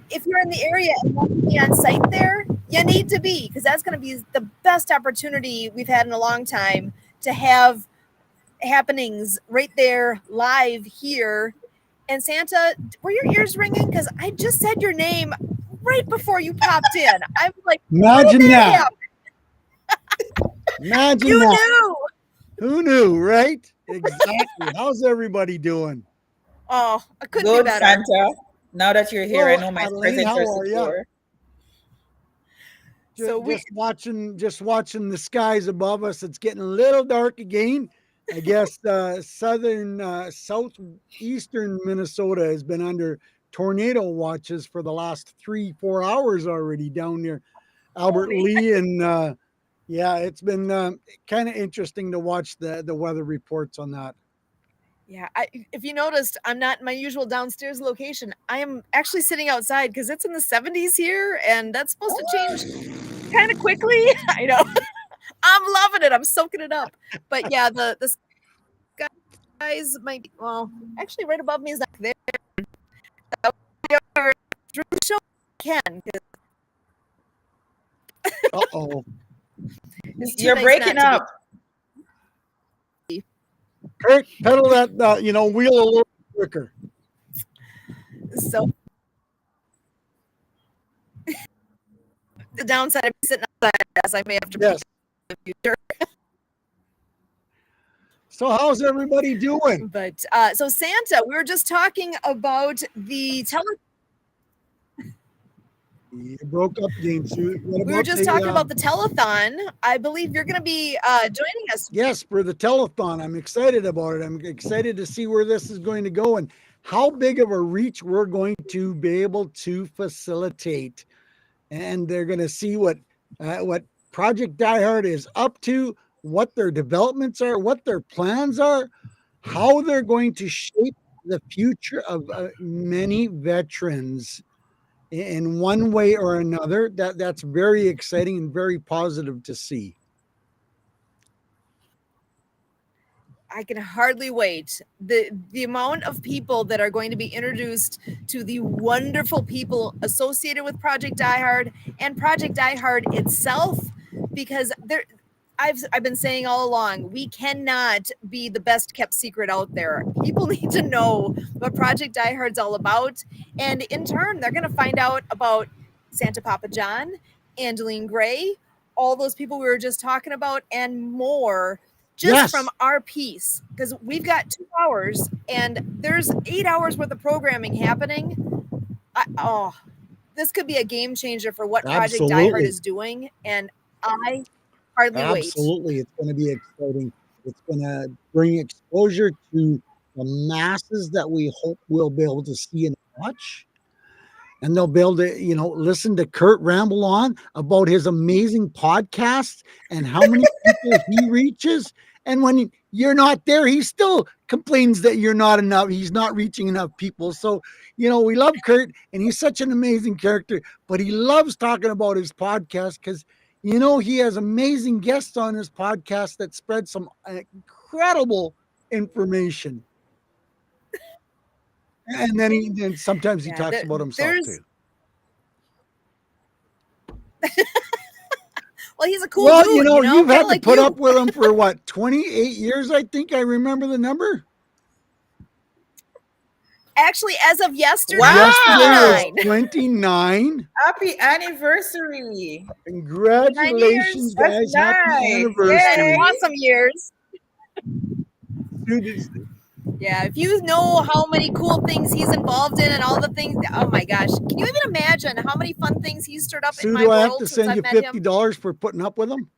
if you're in the area and want to be on site there, you need to be, because that's going to be the best opportunity we've had in a long time to have happenings right there live here. And Santa, were your ears ringing? Because I just said your name right before you popped in. I was like, imagine that. Imagine you that. knew. Who knew, right? Exactly. How's everybody doing? Oh, I couldn't Good, be better. Santa. Now that you're here, Well, I know my Adeline, presents how are are ya? secure. Just watching the skies above us. It's getting a little dark again. I guess southeastern Minnesota has been under tornado watches for the last 3-4 hours already down near Albert Lee, and yeah, it's been kind of interesting to watch the weather reports on that. Yeah, if you noticed, I'm not in my usual downstairs location. I am actually sitting outside because it's in the 70s here, and that's supposed to change kind of quickly. I know. I'm loving it. I'm soaking it up. But yeah, the skies might be, well, actually right above me is not there. Through the show can because Uh-oh. it's too You're nice breaking not to up. be. Kurt, pedal that wheel a little quicker. So the downside of sitting outside as I may have to be in Yes. the future. So how's everybody doing? But so Santa, we were just talking about the You broke up, James. What we were about just talking about the telethon. I believe you're going to be joining us. Yes, for the telethon. I'm excited about it. I'm excited to see where this is going to go and how big of a reach we're going to be able to facilitate. And they're going to see what Project Die Hard is up to, what their developments are, what their plans are, how they're going to shape the future of many veterans in one way or another. That's very exciting and very positive to see. I can hardly wait. The amount of people that are going to be introduced to the wonderful people associated with Project Die Hard and Project Die Hard itself, because I've been saying all along, we cannot be the best kept secret out there. People need to know what Project Die Hard's all about, and in turn, they're going to find out about Santa Papa John, Angeline Gray, all those people we were just talking about, and more. Just Yes. from our piece, because we've got 2 hours and there's 8 hours worth of programming happening. This could be a game changer for what Project Die Hard Absolutely. is doing, and I hardly wait. Absolutely. It's going to be exciting. It's going to bring exposure to the masses that we hope we'll be able to see and watch. And they'll be able to, listen to Kurt ramble on about his amazing podcast and how many people he reaches. And when you're not there, he still complains that you're not enough. He's not reaching enough people. So, we love Kurt and he's such an amazing character, but he loves talking about his podcast because, he has amazing guests on his podcast that spread some incredible information. And then sometimes he talks about himself too. Well, he's a cool dude. You've had to like put you. up with him for what, 28 years? I think I remember the number. Actually, as of yesterday, Wow. Yesterday was 29. Happy anniversary. Congratulations, guys. That's Happy nice. anniversary. Yay. awesome years. Dude, Yeah, if you know how many cool things he's involved in and all the things, oh my gosh, can you even imagine how many fun things he's stirred up in Sue, my do I have world to since send I've you met him? $50 for putting up with him?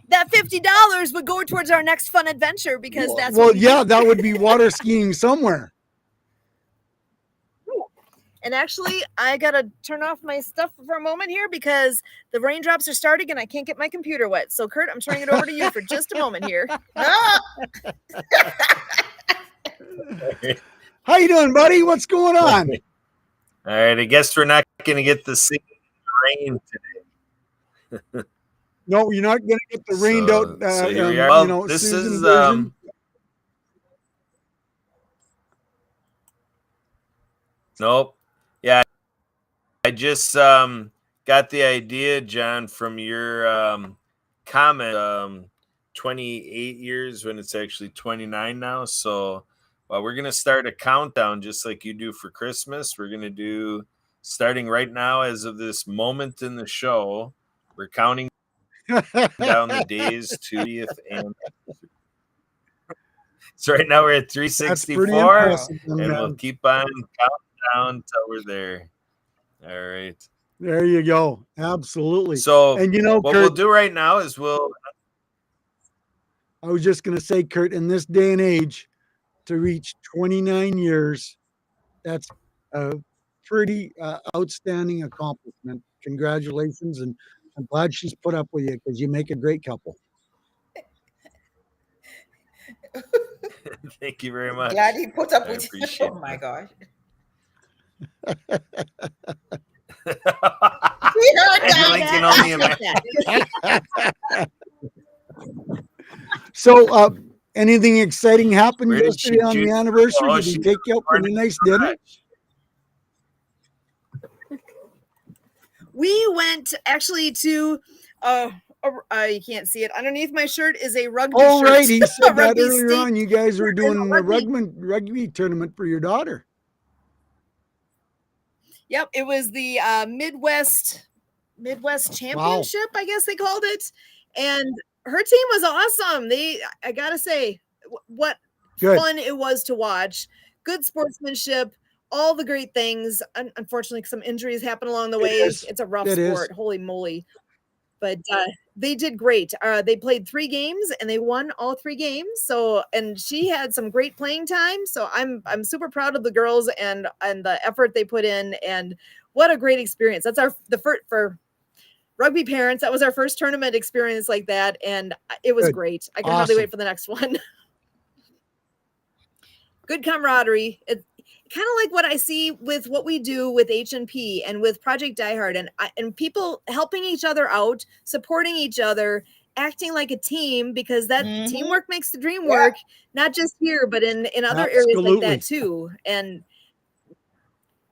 That $50 would go towards our next fun adventure because that's well, what we yeah, do. that would be water skiing somewhere. And actually, I gotta turn off my stuff for a moment here because the raindrops are starting and I can't get my computer wet. So, Kurt, I'm turning it over to you for just a moment here. How you doing, buddy? What's going on? All right, I guess we're not going to get the rain today. No, you're not going to get the rained out. So here we are. Well, this Susan is version. Nope. Yeah, I just got the idea, John, from your comment. 28 years when it's actually 29 now. So we're going to start a countdown just like you do for Christmas. We're going to do, starting right now as of this moment in the show, we're counting down the days to 30th and so right now we're at 364 and we'll keep on counting down till we're there. All right. There you go. Absolutely. So and what Kurt, we'll do right now is I was just going to say, Kurt, in this day and age, to reach 29 years, that's a pretty outstanding accomplishment. Congratulations. And I'm glad she's put up with you because you make a great couple. Thank you very much. Glad he put up I with you. appreciate Oh my gosh. it. We heard Angeline that. can I only take that. imagine. So, anything exciting happened Where did she yesterday on the choose? anniversary? Oh, Did he she take you out for a nice dinner? We went actually to you can't see it. Underneath my shirt is a rugby Oh, shirt. right. He A said that rugby earlier state. on. You guys were doing a Rugby. rugby tournament for your daughter. Yep, it was the Midwest Championship, I guess they called it, and her team was awesome. I gotta say, what Good. fun it was to watch. Good sportsmanship, all the great things. Unfortunately, some injuries happen along the way. It's a rough sport. Holy moly! But they did great. They played 3 games and they won all 3 games. So, and she had some great playing time. So I'm super proud of the girls and the effort they put in. And what a great experience! That's the first for rugby parents. That was our first tournament experience like that, and it was great. I can hardly wait for the next one. Good camaraderie. It's kind of like what I see with what we do with H&P and with Project Die Hard, and people helping each other out, supporting each other, acting like a team, because that teamwork makes the dream work, not just here, but in other areas like that too. And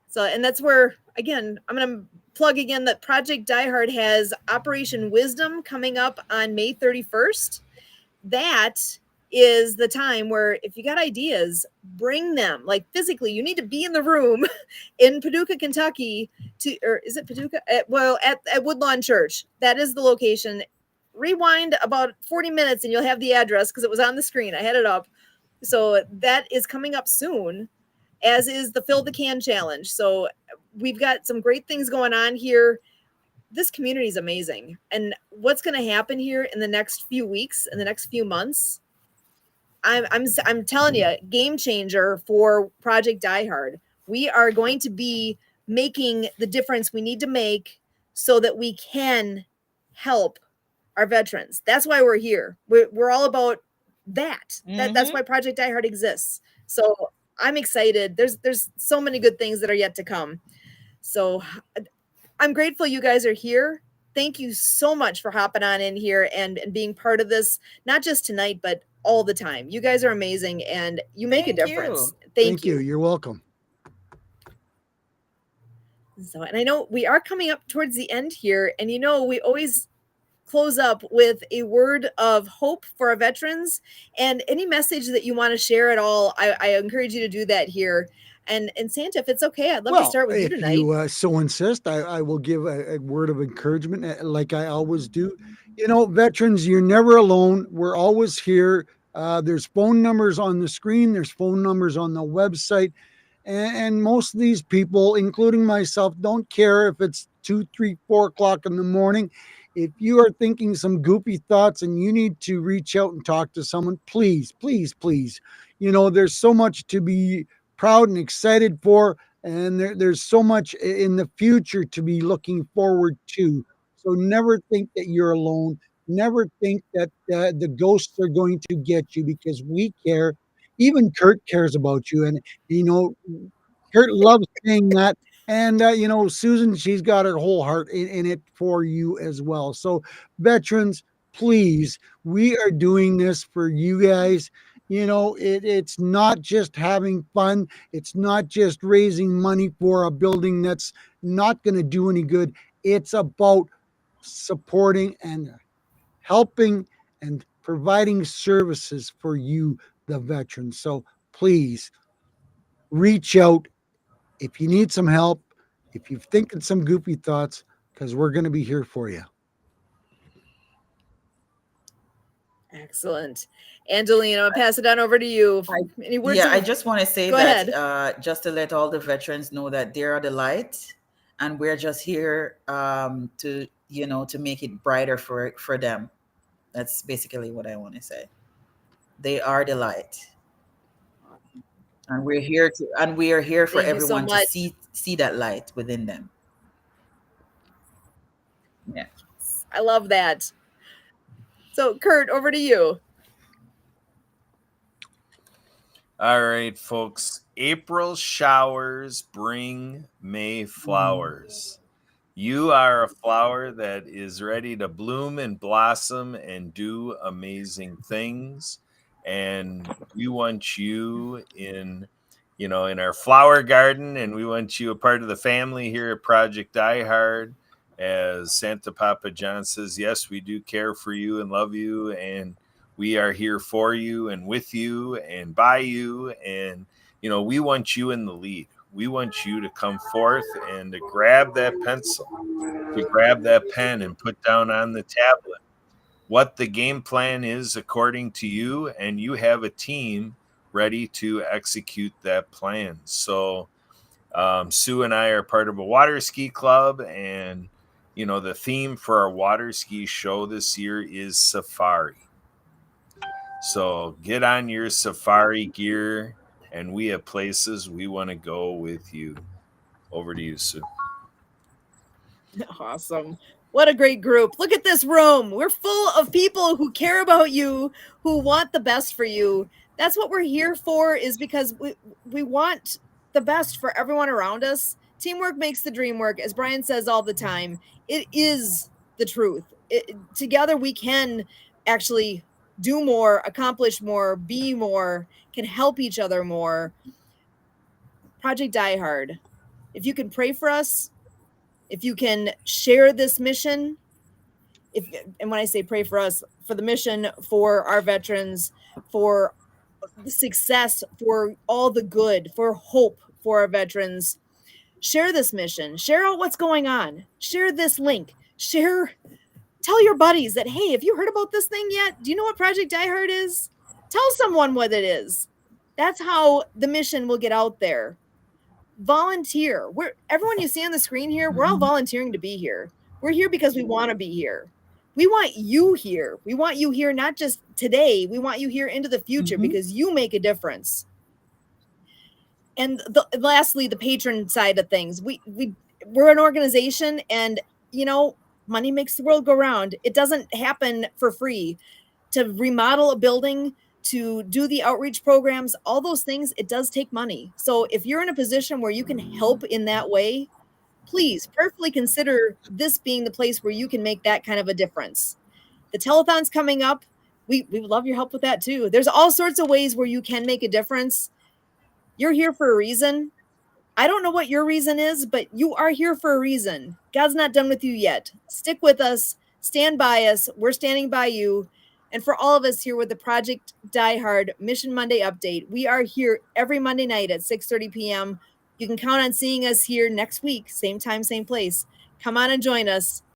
so, and that's where, again, I'm going to plug again that Project Die Hard has Operation Wisdom coming up on May 31st. That is the time where if you got ideas, bring them, like physically. You need to be in the room in Paducah, Kentucky, or is it Paducah? At Woodlawn Church. That is the location. Rewind about 40 minutes and you'll have the address because it was on the screen. I had it up. So that is coming up soon, as is the Fill the Can Challenge. So we've got some great things going on here. This community is amazing. And what's going to happen here in the next few weeks, in the next few months, I'm telling you, game changer for Project Die Hard. We are going to be making the difference we need to make so that we can help our veterans. That's why we're here. We're all about that. That's why Project Die Hard exists. So I'm excited. There's so many good things that are yet to come. So I'm grateful you guys are here. Thank you so much for hopping on in here and being part of this, not just tonight, but all the time. You guys are amazing and you make a difference. Thank you. You're welcome. So, and I know we are coming up towards the end here, and we always close up with a word of hope for our veterans, and any message that you want to share at all. I encourage you to do that here. And Santa, if it's okay, I'd love to start with you tonight. If you so insist, I will give a word of encouragement, like I always do. Veterans, you're never alone. We're always here. There's phone numbers on the screen. There's phone numbers on the website. And most of these people, including myself, don't care if it's 2, 3, 4 o'clock in the morning. If you are thinking some goofy thoughts and you need to reach out and talk to someone, please, please, please. There's so much to be proud and excited for, and there's so much in the future to be looking forward to. So never think that you're alone. Never think that the ghosts are going to get you, because we care. Even Kurt cares about you, and Kurt loves saying that. And Susan, she's got her whole heart in it for you as well. So veterans, please, we are doing this for you guys. It's not just having fun. It's not just raising money for a building that's not going to do any good. It's about supporting and helping and providing services for you, the veterans. So please reach out if you need some help, if you're thinking some goofy thoughts, because we're going to be here for you. Excellent. Angelina, I'm going to pass it on over to you. Any words? I just want to say Go that ahead. Just to let all the veterans know that they are the light, and we're just here to make it brighter for them. That's basically what I want to say. They are the light, and we are here for everyone to see that light within them. Yeah, I love that. So Kurt, over to you. All right, folks. April showers bring May flowers. You are a flower that is ready to bloom and blossom and do amazing things. And we want you in our flower garden, and we want you a part of the family here at Project Die Hard. As Santa Papa John says, yes, we do care for you and love you, and we are here for you and with you and by you. And, we want you in the lead. We want you to come forth and to grab that pencil, to grab that pen and put down on the tablet what the game plan is according to you, and you have a team ready to execute that plan. So Sue and I are part of a water ski club, and the theme for our water ski show this year is safari. So get on your safari gear, and we have places we want to go with you. Over to you, Sue. Awesome. What a great group. Look at this room. We're full of people who care about you, who want the best for you. That's what we're here for, is because we want the best for everyone around us. Teamwork makes the dream work, as Brian says all the time. It is the truth. Together we can actually do more, accomplish more, be more, can help each other more. Project Die Hard. If you can pray for us, if you can share this mission, and when I say pray for us, for the mission, for our veterans, for the success, for all the good, for hope for our veterans, share this mission, share out what's going on, share this link, tell your buddies that, hey, have you heard about this thing yet? Do you know what Project Die Hard is? Tell someone what it is. That's how the mission will get out there. Volunteer. Everyone you see on the screen here, we're all volunteering to be here. We're here because we want to be here. We want you here. We want you here not just today. We want you here into the future because you make a difference. And lastly, the patron side of things. We're an organization, and money makes the world go round. It doesn't happen for free. To remodel a building, to do the outreach programs, all those things, it does take money. So if you're in a position where you can help in that way, please prayerfully consider this being the place where you can make that kind of a difference. The telethon's coming up. We would love your help with that too. There's all sorts of ways where you can make a difference. You're here for a reason. I don't know what your reason is, but you are here for a reason. God's not done with you yet. Stick with us. Stand by us. We're standing by you. And for all of us here with the Project Die Hard Mission Monday update, we are here every Monday night at 6:30 p.m. You can count on seeing us here next week, same time, same place. Come on and join us.